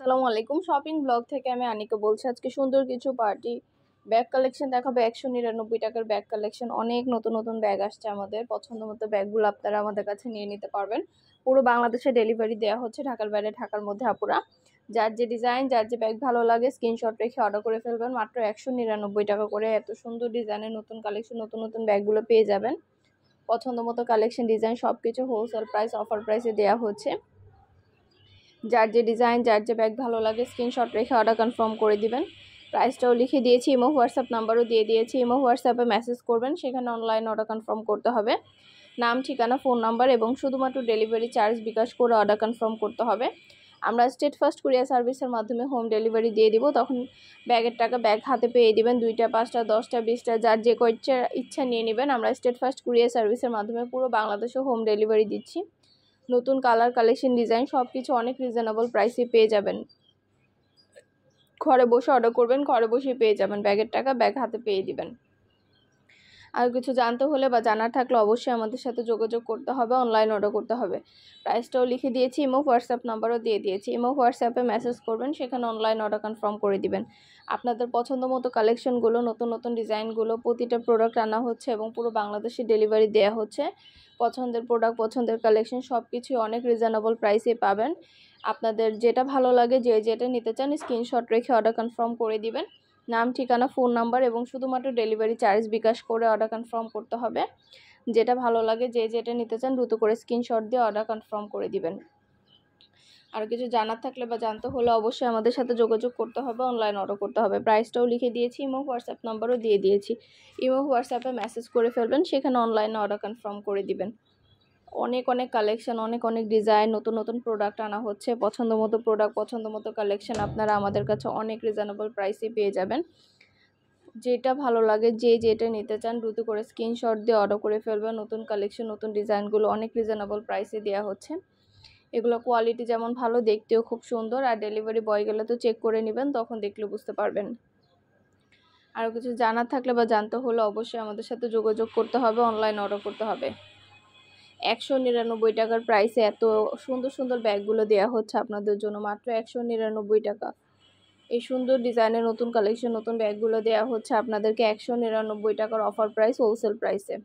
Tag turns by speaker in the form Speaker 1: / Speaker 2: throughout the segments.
Speaker 1: আসসালামু আলাইকুম। Shopping blog থেকে আমি আনিকা বলছি। আজকে সুন্দর কিছু পার্টি ব্যাগ কালেকশন দেখাবো। 199 টাকার ব্যাগ কালেকশন। অনেক নতুন নতুন ব্যাগ আসছে আমাদের। পছন্দ মতো ব্যাগগুলো আপনারা আমাদের কাছে নিয়ে নিতে পারবেন। পুরো বাংলাদেশে ডেলিভারি দেওয়া হচ্ছে, ঢাকার বাইরে, ঢাকার মধ্যে আপুরা। যার যে ডিজাইন, যার যে ব্যাগ ভালো লাগে স্ক্রিনশট রেখে অর্ডার করে ফেলবেন। মাত্র 199 টাকা করে এত সুন্দর ডিজাইনের নতুন কালেকশন, নতুন নতুন ব্যাগগুলো পেয়ে যাবেন। পছন্দ মতো কালেকশন, ডিজাইন সবকিছু হোলসেল প্রাইস, অফার প্রাইসে দেওয়া হচ্ছে। যার যে ডিজাইন, যার যে ব্যাগ ভালো লাগে স্ক্রিনশট রেখে অর্ডার কনফার্ম করে দিবেন। প্রাইসটাও লিখে দিয়েছি, ইমো হোয়াটসঅ্যাপ নাম্বারও দিয়ে দিয়েছি। ইমো হোয়াটসঅ্যাপে মেসেজ করবেন, সেখানে অনলাইন অর্ডার কনফার্ম করতে হবে। নাম, ঠিকানা, ফোন নাম্বার এবং শুধুমাত্র ডেলিভারি চার্জ বিকাশ করে অর্ডার কনফার্ম করতে হবে। আমরা স্টেট ফার্স্ট কুরিয়ার সার্ভিসের মাধ্যমে হোম ডেলিভারি দিয়ে দিব। তখন ব্যাগের টাকা ব্যাগ হাতে পেয়ে দিবেন। 2টা, 5টা, 10টা, 20টা, যার যে কয়টা ইচ্ছা নিয়ে নেবেন। আমরা স্টেট ফার্স্ট কুরিয়ার সার্ভিসের মাধ্যমে পুরো বাংলাদেশে হোম ডেলিভারি দিচ্ছি। নতুন কালার, কালেকশন, ডিজাইন সবকিছু অনেক রিজনেবল প্রাইসে পেয়ে যাবেন। ঘরে বসে অর্ডার করবেন, ঘরে বসে পেয়ে যাবেন। ব্যাগের টাকা ব্যাগ হাতে পেয়ে দিবেন। আর কিছু জানতে হলে বা জানার থাকলে অবশ্যই আমাদের সাথে যোগাযোগ করতে হবে, অনলাইন অর্ডার করতে হবে। প্রাইসটাও লিখে দিয়েছি, ইমো হোয়াটসঅ্যাপ নাম্বারও দিয়ে দিয়েছি। ইমো হোয়াটসঅ্যাপে মেসেজ করবেন, সেখানে অনলাইন অর্ডার কনফার্ম করে দিবেন। আপনাদের পছন্দ মতো কালেকশনগুলো, নতুন নতুন ডিজাইনগুলো, প্রতিটা প্রোডাক্ট আনা হচ্ছে এবং পুরো বাংলাদেশে ডেলিভারি দেওয়া হচ্ছে। পছন্দের প্রোডাক্ট, পছন্দের কালেকশন সবকিছুই অনেক রিজনেবল প্রাইসে পাবেন। আপনাদের যেটা ভালো লাগে, যে যেটা নিতে চান স্ক্রিনশট রেখে অর্ডার কনফার্ম করে দিবেন। নাম, ঠিকানা, ফোন নাম্বার এবং শুধুমাত্র ডেলিভারি চার্জ বিকাশ করে অর্ডার কনফার্ম করতে হবে। যেটা ভালো লাগে, যে যেটা নিতে চান দ্রুত করে স্ক্রিনশট দিয়ে অর্ডার কনফার্ম করে দিবেন। আর কিছু জানার থাকলে বা জানতে হলে অবশ্যই আমাদের সাথে যোগাযোগ করতে হবে, অনলাইন অর্ডার করতে হবে। প্রাইসটাও লিখে দিয়েছি, ইমো হোয়াটসঅ্যাপ নাম্বারও দিয়ে দিয়েছি। ইমো হোয়াটসঅ্যাপে মেসেজ করে ফেলবেন, সেখানে অনলাইনে অর্ডার কনফার্ম করে দিবেন। অনেক অনেক কালেকশন, অনেক অনেক ডিজাইন, নতুন নতুন প্রোডাক্ট আনা হচ্ছে। পছন্দ মতো প্রোডাক্ট, পছন্দ মতো কালেকশন আপনারা আমাদের কাছে অনেক রিজনেবল প্রাইসে পেয়ে যাবেন। যেটা ভালো লাগে, যে যেটা নিতে চান দ্রুত করে স্ক্রিনশট দিয়ে অর্ডার করে ফেলবেন। নতুন কালেকশন, নতুন ডিজাইনগুলো অনেক রিজনেবল প্রাইসে দেওয়া হচ্ছে। এগুলো কোয়ালিটি যেমন ভালো, দেখতেও খুব সুন্দর। আর ডেলিভারি বয় গেলে তো চেক করে নেবেন, তখন দেখলে বুঝতে পারবেন। আরও কিছু জানার থাকলে বা জানতে হলে অবশ্যই আমাদের সাথে যোগাযোগ করতে হবে, অনলাইন অর্ডার করতে হবে। 199 টাকার প্রাইসে এত সুন্দর সুন্দর ব্যাগগুলো দেওয়া হচ্ছে আপনাদের জন্য, মাত্র 199 টাকা। এই সুন্দর ডিজাইনের নতুন কালেকশন, নতুন ব্যাগগুলো দেওয়া হচ্ছে আপনাদেরকে 199 টাকার অফার প্রাইস, হোলসেল প্রাইসে।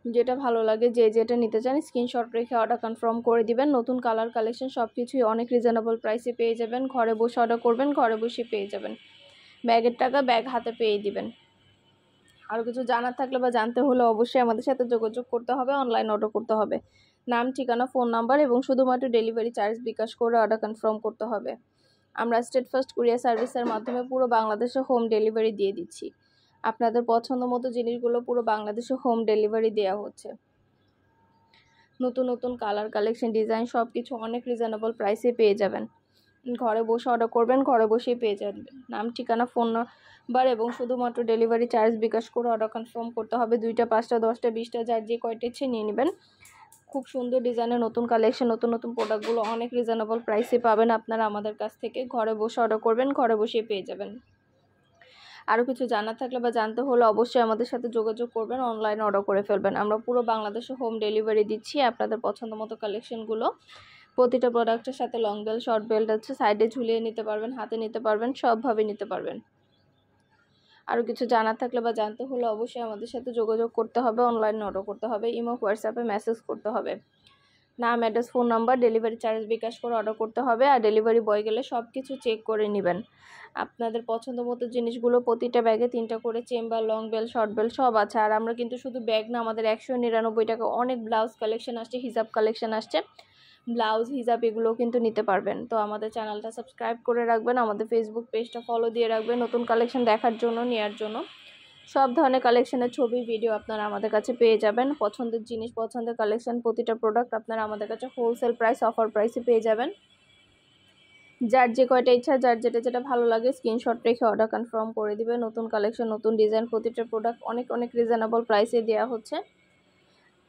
Speaker 1: যেটা ভালো লাগে, যে যেটা নিতে চান স্ক্রিনশট রেখে অর্ডার কনফার্ম করে দিবেন। নতুন কালার, কালেকশন সবকিছুই অনেক রিজনেবল প্রাইসে পেয়ে যাবেন। ঘরে বসে অর্ডার করবেন, ঘরে বসে পেয়ে যাবেন। ব্যাগের টাকা ব্যাগ হাতে পেয়ে দিবেন। আরও কিছু জানার থাকলে বা জানতে হলে অবশ্যই আমাদের সাথে যোগাযোগ করতে হবে, অনলাইন অর্ডার করতে হবে। নাম, ঠিকানা, ফোন নাম্বার এবং শুধুমাত্র ডেলিভারি চার্জ বিকাশ করে অর্ডার কনফার্ম করতে হবে। আমরা স্টেট ফার্স্ট কুরিয়ার সার্ভিসের মাধ্যমে পুরো বাংলাদেশে হোম ডেলিভারি দিয়ে দিচ্ছি। আপনাদের পছন্দ মতো জিনিসগুলো পুরো বাংলাদেশে হোম ডেলিভারি দেওয়া হচ্ছে। নতুন নতুন কালার, কালেকশন, ডিজাইন সবকিছু অনেক রিজনেবল প্রাইসে পেয়ে যাবেন। ঘরে বসে অর্ডার করবেন, ঘরে বসেই পেয়ে যাবেন। নাম, ঠিকানা, ফোন নাম্বার এবং শুধুমাত্র ডেলিভারি চার্জ বিকাশ করে অর্ডার কনফার্ম করতে হবে। 2টা, 5টা, 10টা, 20টা, যার যে কয়টা ইচ্ছে নিয়ে নেবেন। খুব সুন্দর ডিজাইনের নতুন কালেকশন, নতুন নতুন প্রোডাক্টগুলো অনেক রিজনেবল প্রাইসে পাবেন আপনারা আমাদের কাছ থেকে। ঘরে বসে অর্ডার করবেন, ঘরে বসেই পেয়ে যাবেন। আরও কিছু জানার থাকলে বা জানতে হলে অবশ্যই আমাদের সাথে যোগাযোগ করবেন, অনলাইন অর্ডার করে ফেলবেন। আমরা পুরো বাংলাদেশে হোম ডেলিভারি দিচ্ছি। আপনাদের পছন্দ মতো কালেকশনগুলো, প্রতিটা প্রোডাক্টের সাথে লং বেল্ট, শর্ট বেল্ট আছে, সাইডে ঝুলিয়ে নিতে পারবেন, হাতে নিতে পারবেন, সবভাবে নিতে পারবেন। আরও কিছু জানার থাকলে বা জানতে হলে অবশ্যই আমাদের সাথে যোগাযোগ করতে হবে, অনলাইন অর্ডার করতে হবে। ইমো হোয়াটসঅ্যাপে মেসেজ করতে হবে। নাম, address, phone number, delivery charge bKash করে অর্ডার করতে হবে। আর ডেলিভারি বয় গেলে সব কিছু চেক করে নেবেন। আপনাদের পছন্দ মতো জিনিসগুলো, প্রতিটা ব্যাগে 3টা করে chamber, long belt, short belt সব আছে। আর আমরা কিন্তু শুধু ব্যাগ না, আমাদের 199 টাকা অনেক ব্লাউজ কালেকশন আসছে, হিজাব কালেকশন আসছে। ব্লাউজ, হিজাব এগুলো কিন্তু নিতে পারবেন। তো আমাদের চ্যানেলটা সাবস্ক্রাইব করে রাখবেন, আমাদের ফেসবুক পেজটা ফলো দিয়ে রাখবেন নতুন কালেকশন দেখার জন্য, নেওয়ার জন্য। সব ধরনের কালেকশনের ছবি, ভিডিও আপনারা আমাদের কাছে পেয়ে যাবেন। পছন্দের জিনিস, পছন্দের কালেকশন, প্রতিটা প্রোডাক্ট আপনারা আমাদের কাছে হোলসেল প্রাইস, অফার প্রাইসে পেয়ে যাবেন। যার যে কয়টা ইচ্ছা, যার যেটা যেটা ভালো লাগে স্ক্রিনশট রেখে অর্ডার কনফার্ম করে দিবে। নতুন কালেকশন, নতুন ডিজাইন, প্রতিটা প্রোডাক্ট অনেক অনেক রিজনেবল প্রাইসে দেওয়া হচ্ছে।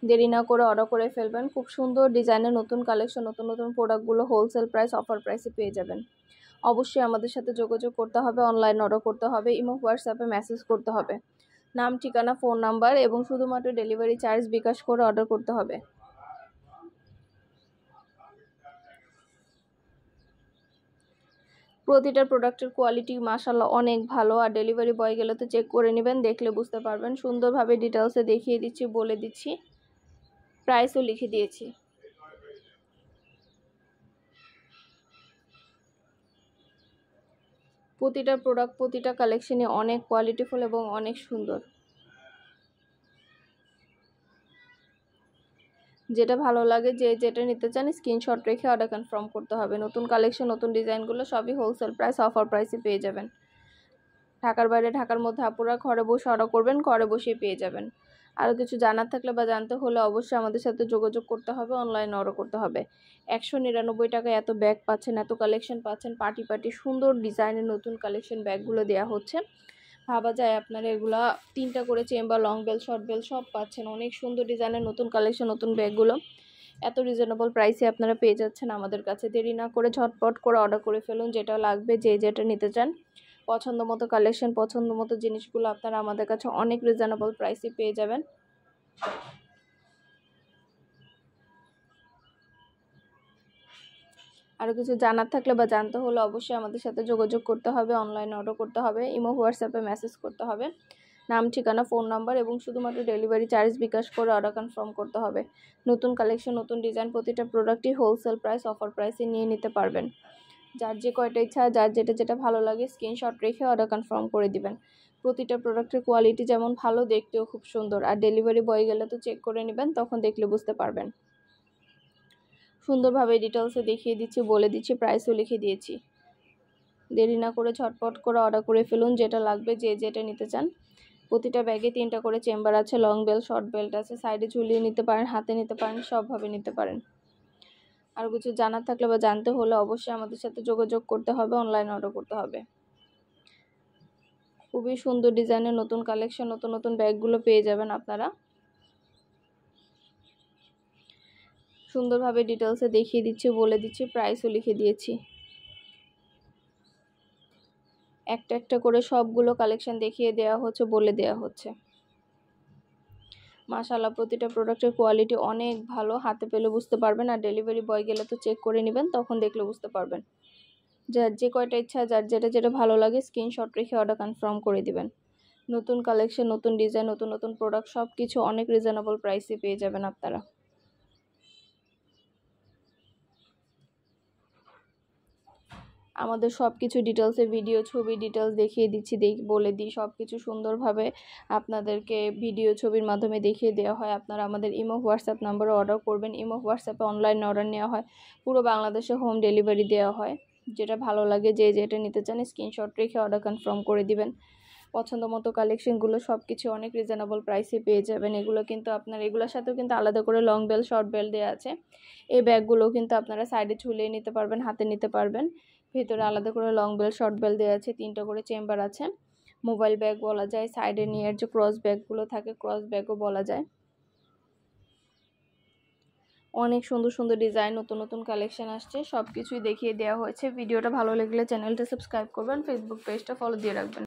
Speaker 1: দেরি না করে অর্ডার করে ফেলবেন। খুব সুন্দর ডিজাইনের নতুন কালেকশন, নতুন নতুন প্রোডাক্টগুলো হোলসেল প্রাইস, অফার প্রাইসে পেয়ে যাবেন। অবশ্যই আমাদের সাথে যোগাযোগ করতে হবে, অনলাইন অর্ডার করতে হবে, ইমো হোয়াটসঅ্যাপে মেসেজ করতে হবে। নাম, ঠিকানা, ফোন নাম্বার এবং শুধুমাত্র ডেলিভারি চার্জ বিকাশ করে অর্ডার করতে হবে। প্রতিটা প্রোডাক্টের কোয়ালিটি মাশাআল্লাহ অনেক ভালো। আর ডেলিভারি বয় গেলে তো চেক করে নেবেন, দেখলে বুঝতে পারবেন। সুন্দরভাবে ডিটেলসে দেখিয়ে দিচ্ছি, বলে দিচ্ছি, প্রাইসও লিখে দিয়েছি। প্রতিটা প্রোডাক্ট, প্রতিটা কালেকশনই অনেক কোয়ালিটিফুল এবং অনেক সুন্দর। যেটা ভালো লাগে, যে যেটা নিতে চান স্ক্রিনশট রেখে অর্ডার কনফার্ম করতে হবে। নতুন কালেকশন, নতুন ডিজাইনগুলো সবই হোলসেল প্রাইস, অফার প্রাইসে পেয়ে যাবেন। ঢাকার বাইরে, ঢাকার মধ্যে আপুরা ঘরে বসে অর্ডার করবেন, ঘরে বসেই পেয়ে যাবেন। আরও কিছু জানার থাকলে বা জানতে হলে অবশ্যই আমাদের সাথে যোগাযোগ করতে হবে, অনলাইনে অর্ডার করতে হবে। 199 টাকায় এত ব্যাগ পাচ্ছেন, এত কালেকশন পাচ্ছেন, পার্টি সুন্দর ডিজাইনের নতুন কালেকশন ব্যাগগুলো দেওয়া হচ্ছে। ভাবা যায় আপনারা এগুলা 3টা করে chamber, long bell, short bell সব পাচ্ছেন। অনেক সুন্দর ডিজাইনের নতুন কালেকশন, নতুন ব্যাগগুলো এত রিজনেবল প্রাইসে আপনারা পেয়ে যাচ্ছেন আমাদের কাছে। দেরি না করে ঝটপট করে অর্ডার করে ফেলুন, যেটা লাগবে, যে যেটা নিতে চান। পছন্দ মতো কালেকশন, পছন্দ মতো জিনিসগুলো আপনারা আমাদের কাছে অনেক রিজনেবল প্রাইসে পেয়ে যাবেন। আরও কিছু জানার থাকলে বা জানতে হলে অবশ্যই আমাদের সাথে যোগাযোগ করতে হবে, অনলাইনে অর্ডার করতে হবে, ইমো হোয়াটসঅ্যাপে মেসেজ করতে হবে, নাম, ঠিকানা, ফোন নাম্বার এবং শুধুমাত্র ডেলিভারি চার্জ বিকাশ করে অর্ডার কনফার্ম করতে হবে। নতুন কালেকশন, নতুন ডিজাইন, প্রতিটা প্রোডাক্টই হোলসেল প্রাইস, অফার প্রাইসে নিয়ে নিতে পারবেন। যার যে কয়টা ইচ্ছা, যার যেটা ভালো লাগে স্ক্রিনশট রেখে অর্ডার কনফার্ম করে দিবেন। প্রতিটা প্রোডাক্টের কোয়ালিটি যেমন ভালো, দেখতেও খুব সুন্দর। আর ডেলিভারি বয় গেলে তো চেক করে নেবেন, তখন দেখলে বুঝতে পারবেন। সুন্দরভাবে ডিটেলসে দেখিয়ে দিচ্ছি, বলে দিচ্ছি, প্রাইসও লিখে দিয়েছি। দেরি না করে ঝটপট করে অর্ডার করে ফেলুন, যেটা লাগবে, যে যেটা নিতে চান। প্রতিটা ব্যাগে 3টা করে চেম্বার আছে, লং বেল, শর্ট বেল্ট আছে, সাইডে ঝুলিয়ে নিতে পারেন, হাতে নিতে পারেন, সবভাবে নিতে পারেন। আর কিছু জানার থাকলে বা জানতে হলে অবশ্যই আমাদের সাথে যোগাযোগ করতে হবে, অনলাইনে অর্ডার করতে হবে। খুবই সুন্দর ডিজাইনের নতুন কালেকশন, নতুন নতুন ব্যাগগুলো পেয়ে যাবেন আপনারা। সুন্দরভাবে ডিটেলসে দেখিয়ে দিচ্ছি, বলে দিচ্ছি, প্রাইসও লিখে দিয়েছি। একটা একটা করে সবগুলো কালেকশন দেখিয়ে দেওয়া হচ্ছে, বলে দেওয়া হচ্ছে। মাশাআল্লাহ, প্রতিটা প্রোডাক্টের কোয়ালিটি অনেক ভালো, হাতে পেলে বুঝতে পারবেন। আর ডেলিভারি বয় গেলে তো চেক করে নেবেন, তখন দেখলে বুঝতে পারবেন। যার যে কয়টা ইচ্ছা, যার যেটা ভালো লাগে স্ক্রিনশট রেখে অর্ডার কনফার্ম করে দিবেন। নতুন কালেকশন, নতুন ডিজাইন, নতুন নতুন প্রোডাক্ট সব কিছু অনেক রিজনেবল প্রাইসে পেয়ে যাবেন আপনারা। আমাদের সব কিছু ডিটেলসে ভিডিও, ছবি ডিটেলস দেখিয়ে দিচ্ছি, বলে দিই সব কিছু সুন্দরভাবে আপনাদেরকে ভিডিও, ছবির মাধ্যমে দেখিয়ে দেওয়া হয়। আপনারা আমাদের ইমো হোয়াটসঅ্যাপ নাম্বারে অর্ডার করবেন। ইমো হোয়াটসঅ্যাপে অনলাইনে অর্ডার নেওয়া হয়, পুরো বাংলাদেশে হোম ডেলিভারি দেওয়া হয়। যেটা ভালো লাগে, যে যেটা নিতে চান স্ক্রিনশট রেখে অর্ডার কনফার্ম করে দিবেন। পছন্দ মতো কালেকশনগুলো সব কিছু অনেক রিজনেবল প্রাইসে পেয়ে যাবেন। এগুলো কিন্তু আপনার, এগুলোর সাথেও কিন্তু আলাদা করে লং বেল, শর্ট বেল দেওয়া আছে। এই ব্যাগগুলোও কিন্তু আপনারা সাইডে ঝুলিয়ে নিতে পারবেন, হাতে নিতে পারবেন। ভেতরে আলাদা করে লং বেল, শর্ট বেল দেওয়া আছে, 3টা করে চেম্বার আছে। মোবাইল ব্যাগ বলা যায়, সাইডে নিয়ে যে ক্রস ব্যাগগুলো থাকে, ক্রস ব্যাগও বলা যায়। অনেক সুন্দর সুন্দর ডিজাইন, নতুন নতুন কালেকশন আসছে, সব কিছুই দেখিয়ে দেওয়া হয়েছে। ভিডিওটা ভালো লাগলে চ্যানেলটা সাবস্ক্রাইব করবেন, ফেসবুক পেজটা ফলো দিয়ে রাখবেন।